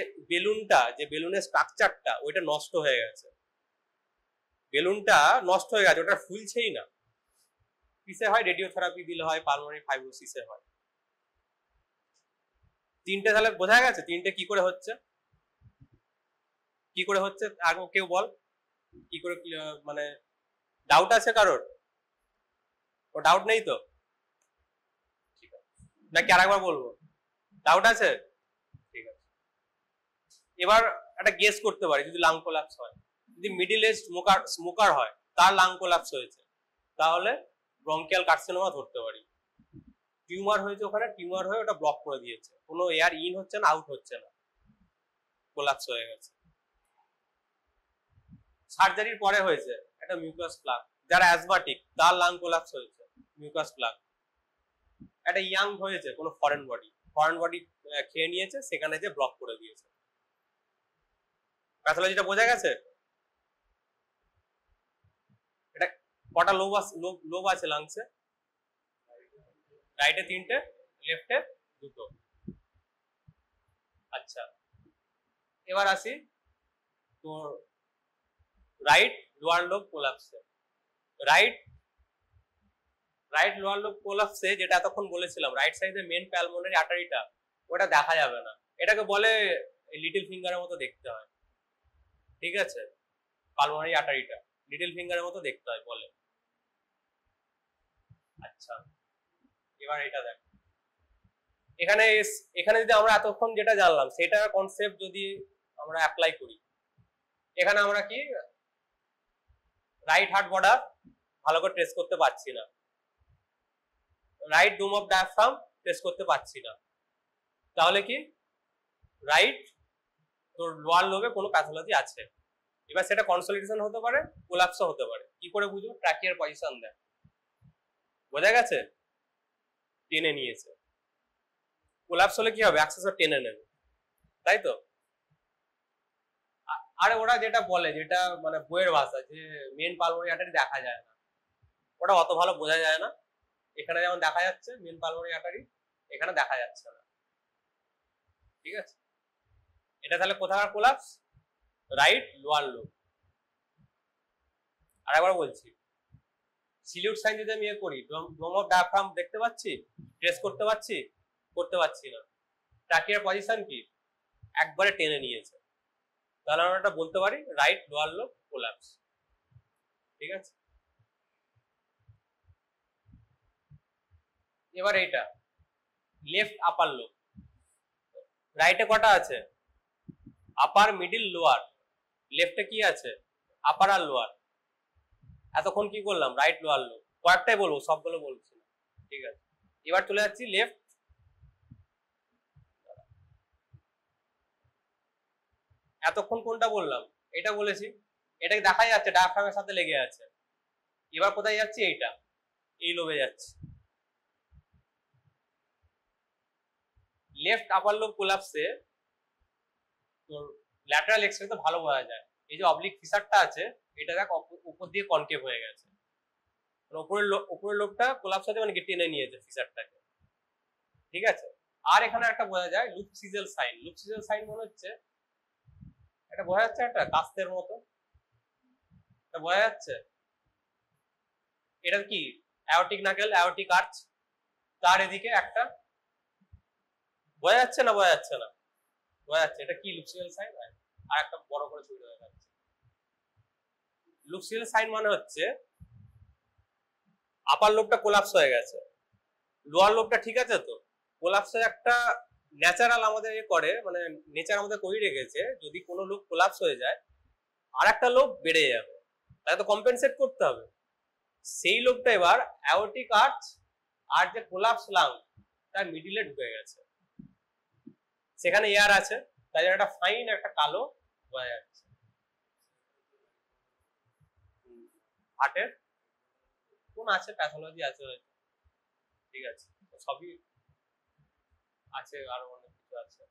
বেলুনের স্ট্রাকচারটা ওইটা নষ্ট হয়ে গেছে, বেলুনটা নষ্ট হয়ে গেছে, ওটা ফুলছেই না। কিসে হয়? রেডিওথেরাপি দিলে হয়, পালমোনারি ফাইব্রোসিসে হয়। তিনটে তাহলে বোঝা গেছে তিনটে কি করে হচ্ছে, কি করে হচ্ছে আগে কেউ বল কি করে, মানে ডাউট আছে কারোর? ও ডাউট নেই তো? ঠিক আছে, নাকি আরেকবার বলবো? ডাউট আছে? ঠিক আছে, এবার একটা গেস করতে পারি, যদি লাং কোলাপস হয়, যদি মিডল এজ স্মোকার হয়, তার লাং কোলাপস হয়েছে, তাহলে ব্রঙ্কিয়াল কার্সিনোমা ধরতে পারি। টিউমার হয়েছে ওখানে, টিউমার হয়ে ওটা ব্লক করে দিয়েছে, কোনো এয়ার ইন হচ্ছে না, আউট হচ্ছে না, কোলাপস হয়ে গেছে। সার্জারির পরে হয়েছে একটা মিউকাস প্লাগ, যারা অ্যাজমাটিক তার লাং কোলাপস হয়েছে, মিউকাস প্লাগ। একটা ইয়াং হয়েছে কোনো ফরেন বডি খেয়ে নিয়েছে, সেখানে যে ব্লক করে দিয়েছে। প্যাথোলজিটা বোঝা গেছে? এটা কটা লোব আছে লাংসে? রাইটে 3টে, লেফটে 2টো। আচ্ছা, এবার আসি তো রাইট লোয়ার লোব কোলাপসে। রাইট লোয়ার লোব কোলাপসে যেটা এতক্ষণ বলেছিলাম, রাইট সাইডে মেন প্যালমোনারি আর্টারিটা ওটা দেখা যাবে না, এটাকে বলে লিটল ফিঙ্গারের মতো দেখতে হয়। ঠিক আছে, পালমোনারি আর্টারিটা লিটল ফিঙ্গারের মতো দেখতে হয় বলে। আচ্ছা, এবার এটা দেখ, এখানে যদি আমরা এতক্ষণ যেটা জানলাম সেটা কনসেপ্ট যদি আমরা অ্যাপ্লাই করি, এখানে আমরা কি রাইট হার্ট বর্ডার ভালো করে ট্রেস করতে পারছি না, right dome of diaphragm trace করতে পারছি না, তাহলে কি রাইট তোর লোয়ার লোবে কোনো প্যাথোলজি আছে। এবার সেটা কনসলিডেশন হতে পারে, কোলাপসও হতে পারে। কি করে বুঝবো? ট্র্যাকিয়ার পজিশন দেখ, বোঝা গেছে? টেনে নিয়েছে। কোলাপস হলে কি হবে? অ্যাক্সেসর টেনে নেবে, তাই তো? আরে ওরা যেটা বলে, যেটা মানে বইয়ের ভাষা, যে মেন পালমোনারি আর্টারি দেখা যায় না, ওটা অত ভালো বোঝা যায় না। এখানে যেমন দেখা যাচ্ছে মেন পালমোনারি আর্টারি, এখানে দেখা যাচ্ছে না। ঠিক আছে, এটা তাহলে কোথাকার কোলাপস? Right lower lobe. আরেকবার বলছি, সিলিউট সাইন যদি আমি করি, ডোম অফ ডায়াফ্রাম দেখতে পাচ্ছি, ট্রেস করতে পারছি? করতে পারছি না। ট্র্যাকিয়ার পজিশন কি? একবারে টেনে নিয়েছে, তাহলে আমরা এটা বলতে পারি রাইট লোয়ার লোব কোলাপস। ঠিক আছে, এবার এইটা লেফট আপার লোব। রাইটে কটা আছে? আপার, মিডিল, লোয়ার। লেফটে কি আছে? আপার আর লোয়ার। এতক্ষণ কি করলাম? রাইট লোয়ার লোব কয়েকটাই বলবো, সবগুলো বলছি না। ঠিক আছে, এবার চলে যাচ্ছি লেফট। এতক্ষণ কোনটা বললাম? এটা বলেছি, এটাকে দেখা যাচ্ছে ডায়াফ্রামের সাথে লেগে আছে। এবার কোথায় যাচ্ছি? এইটা, এই লোবে যাচ্ছি। লেফট আপার লোব কোলাপসে তোর ল্যাটারাল এক্সরে তো ভালো বোঝা যায়, এই যে অবলিক ফিসারটা আছে এটা দেখ উপর দিয়ে কনকেভ হয়ে গেছে, উপরের লোবটা কোলাপস হতে মানে টেনে নিয়েছে ফিসারটাকে। ঠিক আছে, আর এখানে একটা বোঝা যায় লুপ সিজেল সাইন। লুপ সিজেল সাইন মনে হচ্ছে এটা বোঝা যাচ্ছে একটা কাস্তের মতো, এটা বোঝা যাচ্ছে। এটা কি? অ্যাওর্টিক নাকেল, অ্যাওর্টিক আর্চ, তার এদিকে একটা বোঝা যাচ্ছে না? বোঝা যাচ্ছে না? বোঝা যাচ্ছে। এটা কি? Loop সিজেল sign. আর একটা বড় করে ছবি দেখা যাচ্ছে। লুপ সিজেল সাইন মানে হচ্ছে আপার লোবটা কোলাপস হয়ে গেছে, লোয়ার লোবটা ঠিক আছে তো। কোলাপসের একটা ন্যাচারাল আমাদের করে, মানে নেচার আমাদের করে রেখেছে, যদি কোনো লোব কোলাপস হয়ে যায় আর একটা লোব বেড়ে যাবে, তাহলে তো কম্পেনসেট করতে হবে। সেই লোবটা এবার অ্যাওর্টিক আর্চ আর যে কোলাপস লাং তার মিডিলে ঢুকে গেছে, সেখানে এয়ার আছে, তাই জন্য একটা ফাইন একটা কালো বোঝা যাচ্ছে। হার্টের কোন আছে? প্যাথোলজি আছে হয়তো। ঠিক আছে, সবই আছে, আরো অনেক কিছু আছে।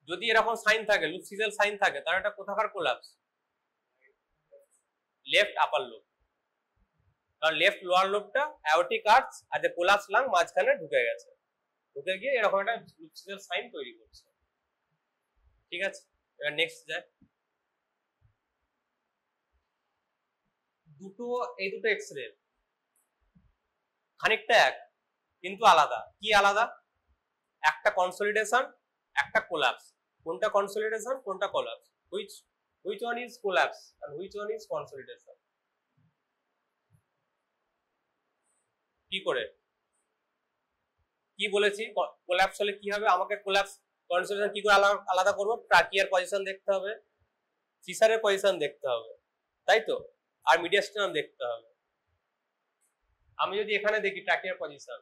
যদি এরকম সাইন থাকে, লুপ সিজেল সাইন থাকে, তাহলে এটা কোথাকার কোলাপস? লেফট আপার লোব। কারণ লেফট লোয়ার লোবটা অ্যাওর্টিক আর্চ আর যে কোলাপস লাং মাঝখানে ঢুকে গেছে, ঢুকে গিয়ে এরকম একটা লুপ সিজেল সাইন তৈরি করছে। ঠিক আছে, এবার নেক্সট যায়। এই দুটো এক্সরে খানিকটা এক কিন্তু আলাদা। কি আলাদা? একটা কনসলিডেশন, একটা কোলাপস। কোনটা কনসলিডেশন, কোনটা collapse? which one is collapse and which one is consolidation? কি করে কি বলেছি? কোলাপস হলে কি হবে? আমাকে কোলাপস কনসলিডেশন কি করে আলাদা করব? ট্রাকিয়ার পজিশন দেখতে হবে, ফিসারের পজিশন দেখতে হবে, তাই তো, আর মিডিয়াস্টাম দেখতে হবে। আমি যদি এখানে দেখি ট্রাকিয়ার পজিশন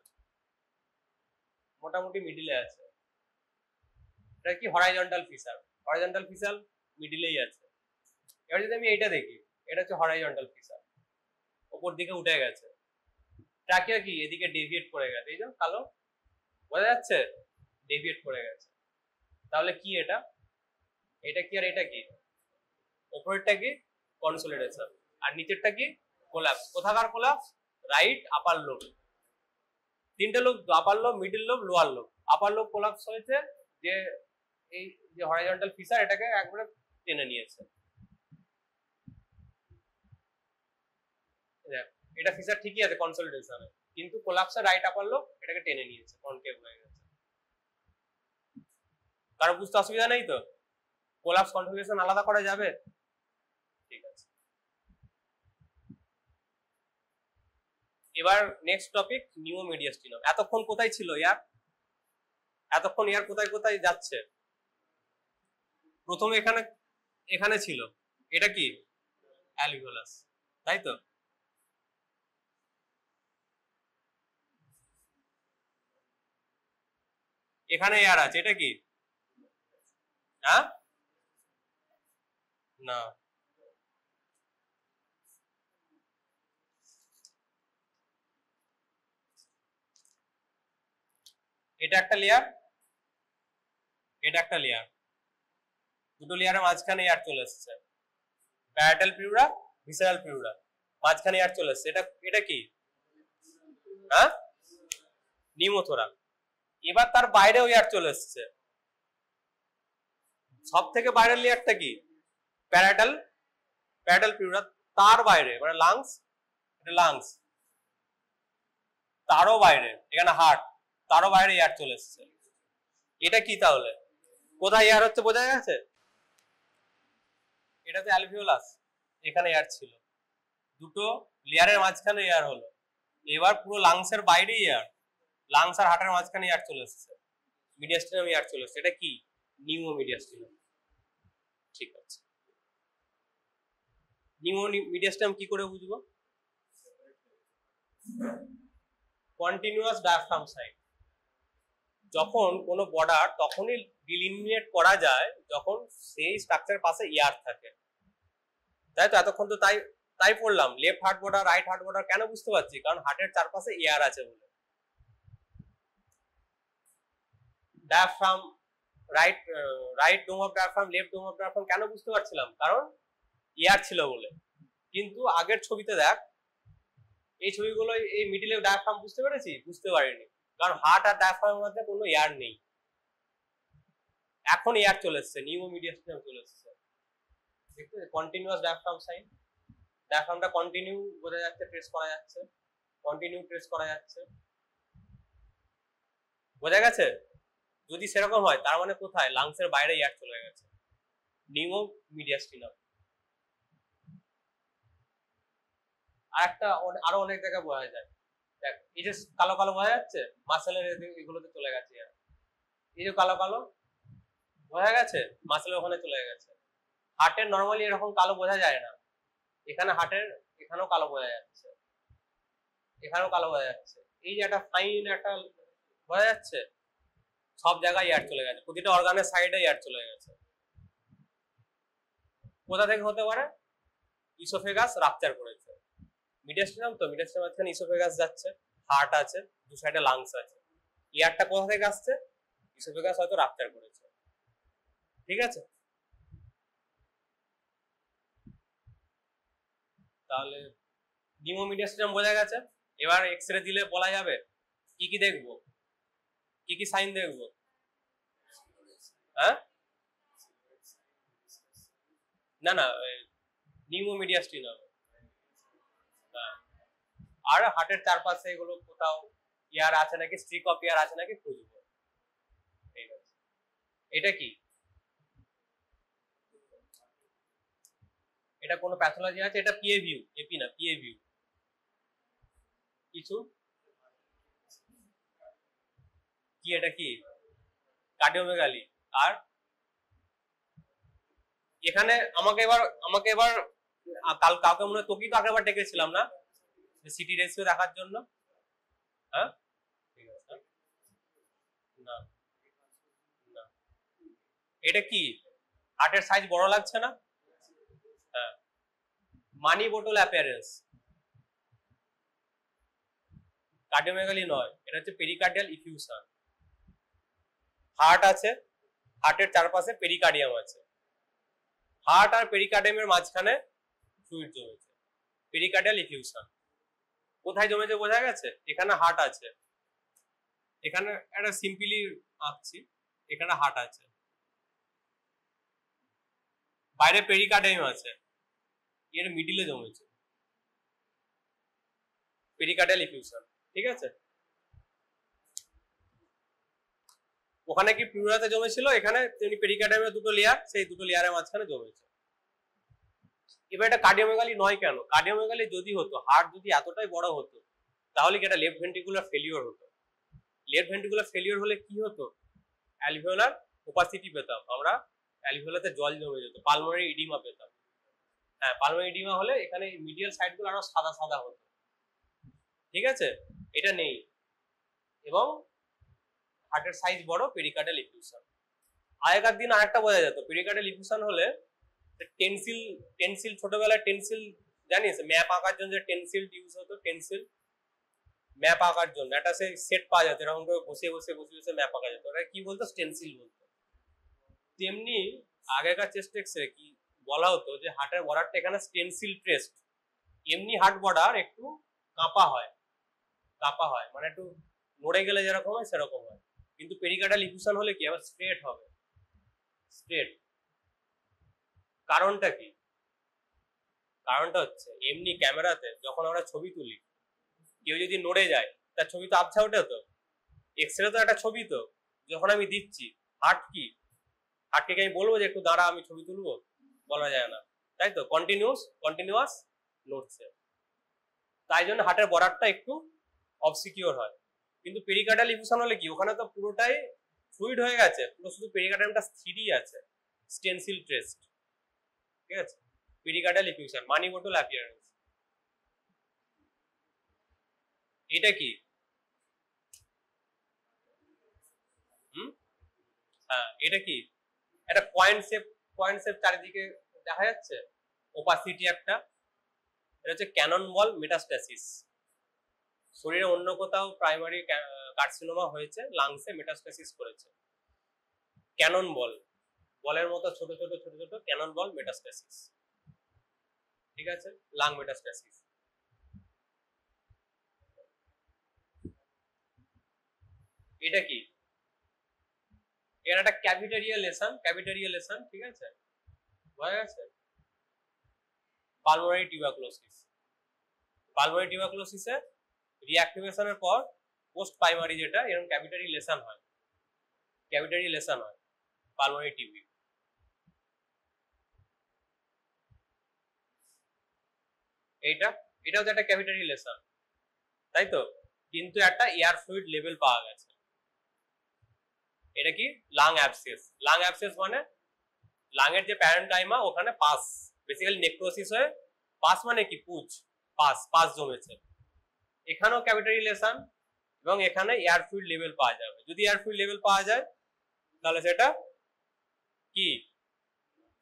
মোটামুটি মিডিলে আছে, এটা কি হরাইজন্টাল ফিসার, হরাইজন্টাল ফিসার মিডিলেই আছে। এবার যদি আমি এইটা দেখি, এটা হচ্ছে হরাইজন্টাল ফিসার, উপর দিকে উঠে গেছে। ট্রাকিয়া কি এদিকে ডেভিয়েট করে গেছে, এই যে কালো বোঝা যাচ্ছে, ডেভিয়েট করে গেছে। তাহলে কি এটা? এটা কি আর এটা কি? উপরেরটা কি কনসলিডেশন আর নিচেরটা কি কোলাপস। কোথাকার কোলাপস? Right upper lobe. তিনটে lobe, upper lobe, middle lobe, lower lobe. Upper lobe collapse হয়েছে, যে এই যে হরাইজন্টাল ফিসার এটাকে একবারে টেনে নিয়েছে। এটা ফিচার ঠিকই আছে কনসলিডেশনে, কিন্তু কোলাপসে রাইট আপার লোব এটাকে টেনে নিয়েছে, কনকেভ হয়ে গেছে। কারো বুঝতে অসুবিধা নেই তো? কোলাপস কনসলিডেশন আলাদা করা যাবে? ঠিক আছে, এবার নেক্সট টপিক নিউমোমিডিয়াস্টিনাম। এতক্ষণ কোথায় ছিল ইয়ার? এতক্ষণ ইয়ার কোথায় কোথায় যাচ্ছে? প্রথমে এখানে ছিল, এটা কি অ্যালভিওলাস, তাই তো? এখানে এয়ার আছে, এটা কি? হ্যাঁ না, এটা একটা লেয়ার, এটা একটা লেয়ার, দুটো লেয়ারের মাঝখানে এয়ার চলে এসেছে। প্যারাটাল পিউরা, ভিসারাল পিউরা, মাঝখানে এয়ার চলে এসেছে। এটা কি? হ্যাঁ নিউমোথোরাক। এবার তার বাইরেও এয়ার চলে এসেছে। সব থেকে বাইরের লেয়ারটা কি? প্যারাটাল পিউরা। তার বাইরে মানে লাংস, এটা লাংস, তারও বাইরে এখানে হার্ট, তারও বাইরে এয়ার চলে এসেছে। এটা কি তাহলে? কোথায় এয়ার হচ্ছে বোঝা গেছে? এটাতে অ্যালভিওলাস, এখানে এয়ার ছিল, দুটো লেয়ারের মাঝখানে এয়ার হলো। এবার পুরো লাংসের বাইরে এয়ার, লাংস আর হার্টের মাঝখানে এয়ার চলে এসেছে, মিডিয়াস্টিনাম এয়ার চলে এসেছে। এটা কি? নিউমোমিডিয়াস্টিনাম। ঠিক আছে, নিউমোমিডিয়াস্টিনাম কি করে বুঝবো? কন্টিনিউয়াস ডায়াফ্রাম সাইট। যখন কোনো বর্ডার তখনই ডিলিমিনেট করা যায় যখন সেই স্ট্রাকচারের পাশে এয়ার থাকে, তাই তো? এতক্ষণ তো তাই পড়লাম, left heart border, right heart border. কেন বুঝতে পারছি? কারণ হার্টের চারপাশে এয়ার আছে বলে। Diaphragm, right dome of diaphragm, left dome of diaphragm কেন বুঝতে পারছিলাম? কারণ এয়ার ছিল বলে। কিন্তু আগের ছবিতে দেখ, এই ছবিগুলো এই মিডিলে ডায়াফ্রাম বুঝতে পেরেছি? বুঝতে পারিনি, কারণ হার্ট আর ডায়াফ্রামের মধ্যে কোনো এয়ার নেই। এখন এয়ার চলে এসছে, নিউমোমিডিয়াস্টিনাম চলে এসছে। দেখতে কন্টিনিউয়াস ডায়াফ্রাম সাইন, ডায়াফ্রামটা কন্টিনিউ বোঝা যাচ্ছে, ট্রেস করা যাচ্ছে, কন্টিনিউ ট্রেস করা যাচ্ছে, বোঝা গেছে? যদি সেরকম হয় তার মানে কোথায়? লাংসের বাইরে এয়ার চলে গেছে, নিউমোমিডিয়াস্টিনাম। আর একটা আরো অনেক জায়গায় বোঝা যায়, দেখ এই যে কালো কালো বোঝা যাচ্ছে, মাসেলের এগুলোতে চলে গেছে এয়ার। এই যে কালো কালো বোঝা গেছে, মাসেলের ওখানে চলে গেছে। হার্টের নর্মালি এরকম কালো বোঝা যায় না, এখানে হার্টের এখানেও কালো বোঝা যাচ্ছে, এখানেও কালো বোঝা যাচ্ছে। এই যে একটা ফাইন একটা বোঝা যাচ্ছে, সব জায়গায় এয়ার চলে গেছে, প্রতিটা অর্গানের সাইডে এয়ার চলে গেছে। কোথা থেকে হতে পারে? ইসোফেগাস রাপচার করেছে, মিডিয়াস্টিনাম তো, মিডিয়াস্টিনাম মাঝখানে ইসোফেগাস যাচ্ছে, হার্ট আছে, দু সাইডে লাংস আছে। এয়ারটা কোথা থেকে আসছে? ইসোফেগাস হয়তো রাপচার করেছে। ঠিক আছে, তাহলে নিউমোমিডিয়াস্টিনাম বোঝা গেছে। এবার এক্সরে দিলে বলা যাবে কি কি দেখবো, কি কি সাইন দেখবো? হ্যাঁ না না, নিউমোমিডিয়াস্টিন হবে। আর হার্টের চারপাশে এগুলো কোথাও ইয়ার আছে নাকি, স্ট্রিক অফ ইয়ার আছে নাকি খুঁজবো। ঠিক আছে, এটা কি, এটা কোনো প্যাথোলজি আছে? এটা পিএ ভিউ, এপি না, পিএ ভিউ। কিছু কি, এটা কি কার্ডিওমেগালি। আর এখানে আমাকে এবার কাউকে মনে হয় তোকেই তো আগেরবার ডেকেছিলাম না সিটি রেশিও দেখার জন্য। হ্যাঁ ঠিক আছে, না না, এটা কি হার্টের সাইজ বড় লাগছে না? হ্যাঁ, মানি বোটল অ্যাপিয়ারেন্স, কার্ডিওমেগালি নয়, এটা হচ্ছে পেরিকার্ডিয়াল ইফিউশন। হার্ট আছে, হার্টের চারপাশে পেরিকার্ডিয়াম আছে, হার্ট আর পেরিকার্ডিয়ামের মাঝখানে ফ্লুইড জমেছে, পেরিকার্ডিয়াল ইফিউশন। কোথায় জমেছে বোঝা গেছে? এখানে হার্ট আছে, এখানে একটা সিম্পলি আঁকছি, এখানে হার্ট আছে, বাইরে পেরিকার্ডিয়াম আছে, এর মিডিলে জমেছে পেরিকার্ডিয়াল ইফিউশন। ঠিক আছে, ওখানে কি প্লুরাতে জমেছিল, এখানে তেমনি পেরিকার্ডিয়ামের দুটো লেয়ার, সেই দুটো লেয়ারের মাঝখানে জমেছে। এবার এটা কার্ডিওমেগালি নয় কেন? কার্ডিওমেগালি যদি হতো, হার্ট যদি এতটাই বড় হতো, তাহলে কি এটা লেফট ভেন্ট্রিকুলার ফেলিওর হতো। লেফট ভেন্ট্রিকুলার ফেলিওর হলে কি হতো? অ্যালভিওলার ওপাসিটি পেতাম আমরা, অ্যালভিওলাতে জল জমে যেত, পালমোনারি ইডিমা পেতাম। হ্যাঁ, পালমোনারি ইডিমা হলে এখানে মিডিয়াল সাইডগুলো আরো সাদা সাদা হতো। ঠিক আছে, এটা নেই, এবং হার্টের সাইজ বড়, পেরিকার্ডিয়াল ইফিউশন। আগেকার দিন আরেকটা বোঝা যেত, পেরিকার্ডিয়াল ইফিউশন হলে টেনসিল ছোটবেলায় টেনসিল জানিস, ম্যাপ আঁকার জন্য যে টেনসিল ইউজ হতো, টেনসিল ম্যাপ আঁকার জন্য একটা সে সেট পাওয়া যেত, এরকম করে বসে বসে বসে বসে ম্যাপ আঁকা যেত, ওটা কি বলতো? স্টেনসিল বলতো। তেমনি আগেকার চেস্ট এক্সরে কি বলা হতো যে হার্টের বর্ডারটা এখানে স্টেনসিল ট্রেস্ট। এমনি হার্ট বর্ডার একটু কাঁপা হয়, কাঁপা হয় মানে একটু নড়ে গেলে যেরকম হয় সেরকম হয়, কিন্তু পেরিকার্ডিয়াল ইফিউশন হলে কি আবার স্ট্রেট হবে, স্ট্রেট। কারণটা কি? কারণটা হচ্ছে এমনি ক্যামেরাতে যখন আমরা ছবি তুলি, কেউ যদি নড়ে যায় তার ছবি তো আবছা ওঠে, তো এক্সরে তো একটা ছবি, তো যখন আমি দিচ্ছি হার্ট কি, হার্টকে আমি বলবো যে একটু দাঁড়া আমি ছবি তুলবো? বলা যায় না, তাই তো, কন্টিনিউয়াস নড়ছে। তাই জন্য হার্টের বর্ডারটা একটু অবসিকিউর হয়। কিন্তু পেরিকার্ডিয়াল ইফিউশন হলে কি, ওখানে তো পুরোটাই ফ্লুইড হয়ে গেছে, পুরো শুধু পেরিকার্ডিয়ামটা স্থিরই আছে, স্টেনসিল ট্রেস্ট। ঠিক আছে, পেরিকার্ডিয়াল ইফিউশন, মানি বোটল অ্যাপিয়ারেন্স। এটা কি? হ্যাঁ, এটা কি? একটা পয়েন্ট শেপ চারিদিকে দেখা যাচ্ছে, ওপাসিটি একটা, এটা হচ্ছে ক্যানন বল মেটাস্ট্যাসিস। শরীরে অন্য কোথাও প্রাইমারি কার্সিনোমা হয়েছে, লাংসে মেটাস্ট্যাসিস করেছে, ক্যানন বলের মতো ছোট ছোট ছোট ছোট ক্যানন বল মেটাস্ট্যাসিস। ঠিক আছে, লাং মেটাস্ট্যাসিস। এটা কি? এর একটা ক্যাভিটারিয়া লেসন, ঠিক আছে, বোঝা গেছে? পালমোনারি টিউবারকুলোসিসে রিঅ্যাক্টিভেশনের পর পোস্ট প্রাইমারি যেটা, এরকম ক্যাভিটারি লেসন হয় পালমোনারি টিবি। এটাও তো একটা ক্যাভিটারি লেসন, তাই তো, কিন্তু একটা এয়ার ফ্লুইড লেভেল পাওয়া গেছে। এটা কি? লাং অ্যাবসেস মানে লাংয়ের যে প্যারেনকাইমা ওখানে পাস, বেসিক্যালি নেক্রোসিস হয়ে পাস মানে কি, পাস জমেছে। এখানেও ক্যাভিটারি লেসন, এবং এখানে এয়ার ফ্লুইড লেভেল পাওয়া যাবে। যদি এয়ার ফ্লুইড লেভেল পাওয়া যায় তাহলে সেটা কি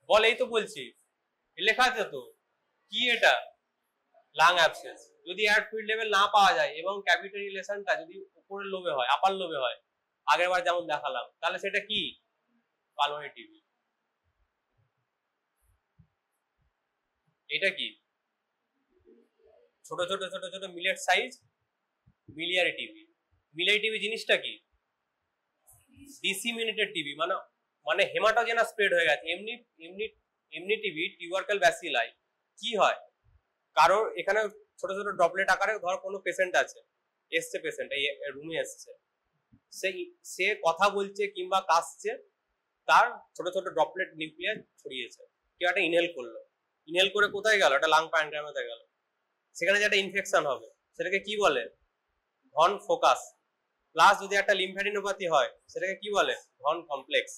বল? এই তো বলছি, লেখা আছে তো, কি এটা? Lung abscess. যদি এয়ার ফ্লুইড লেভেল না পাওয়া যায় এবং ক্যাভিটারি লেসনটা যদি উপরের লোবে হয়, আপার লোবে হয়, আগের বার যেমন দেখালাম, তাহলে সেটা কি? Pulmonary TB. এটা কি? ছোট ছোট ছোট ছোট মিলেট সাইজ মিলিয়ারি টিবি জিনিসটা কি? ডিসিমিনেটেড টিবি, মানে হেমাটোজেনাস স্প্রেড হয়ে গেছে, এমনি এমনি টিবি টিউবারকেল ব্যাসিলাই কি হয়, কারো এখানে ছোট ছোট ড্রপলেট আকারে ধর কোনো পেশেন্ট আছে, এসছে পেশেন্ট এই রুমে এসছে, সে কথা বলছে কিংবা কাশছে, তার ছোট ছোট ড্রপলেট নিউক্লিয়াস ছড়িয়েছে, কেউ একটা ইনহেল করলো, ইনহেল করে কোথায় গেল, একটা লাং প্যানক্রিয়াসে গেল, সেখানে যে একটা ইনফেকশন হবে সেটাকে কি বলে, ভন ফোকাস। প্লাস যদি একটা লিম্ফ্যাডিনোপ্যাথি হয় সেটাকে কি বলে, ভন কমপ্লেক্স।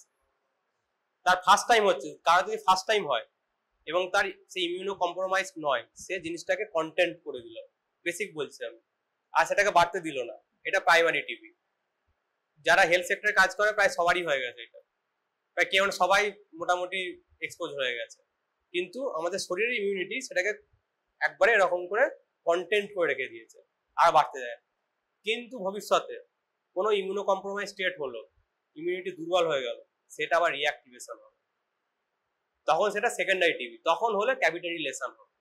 তার ফার্স্ট টাইম হচ্ছে, কারো যদি ফার্স্ট টাইম হয় এবং তার সে ইমিউনো কম্প্রোমাইজ নয়, সে জিনিসটাকে কন্টেন্ট করে দিল, বেসিক বলছি আমি, আর সেটাকে বাড়তে দিল না, এটা প্রাইমারি টিবি। যারা হেলথ সেক্টরে কাজ করে প্রায় সবারই হয়ে গেছে এটা, প্রায় কেউ সবাই মোটামুটি এক্সপোজ হয়ে গেছে, কিন্তু আমাদের শরীরের ইমিউনিটি সেটাকে একবারে এরকম করে কন্টেন্ট করে রেখে দিয়েছে, আর বাড়তে যায়। কিন্তু ভবিষ্যতে কোনো ইমিউনো কম্প্রোমাইজ স্টেট হলো, ইমিউনিটি দুর্বল হয়ে গেল, সেটা আবার রিঅ্যাক্টিভেশন হবে, তখন সেটা সেকেন্ডারি টিবি, তখন হলে ক্যাভিটারি লেশন হবে।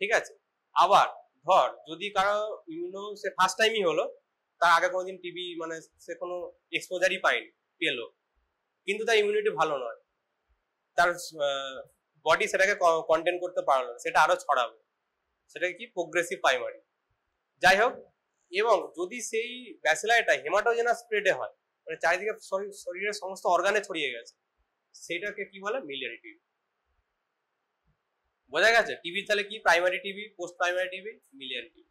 ঠিক আছে, আবার ধর যদি কারো ইমিউনো সে ফার্স্ট টাইমই হলো, তার আগে কোনোদিন টিবি মানে সে কোনো এক্সপোজারই পায়নি, পেলো, কিন্তু তার ইমিউনিটি ভালো নয়, তার বডি সেটাকে কন্টেন করতে পারলো না, সেটা আরো ছড়াবে, সেটাকে কি প্রোগ্রেসিভ প্রাইমারি। যাই হোক, এবং যদি সেই ব্যাসিলাইটা হেমাটোজেনাস স্প্রেডে হয়, মানে চারিদিকে শরীরের সমস্ত অর্গানে ছড়িয়ে গেছে, সেটাকে কি বলে, মিলিয়ারি টিবি। বোঝা গেছে টিবি তাহলে কি, primary TB, post primary TB, miliary TB.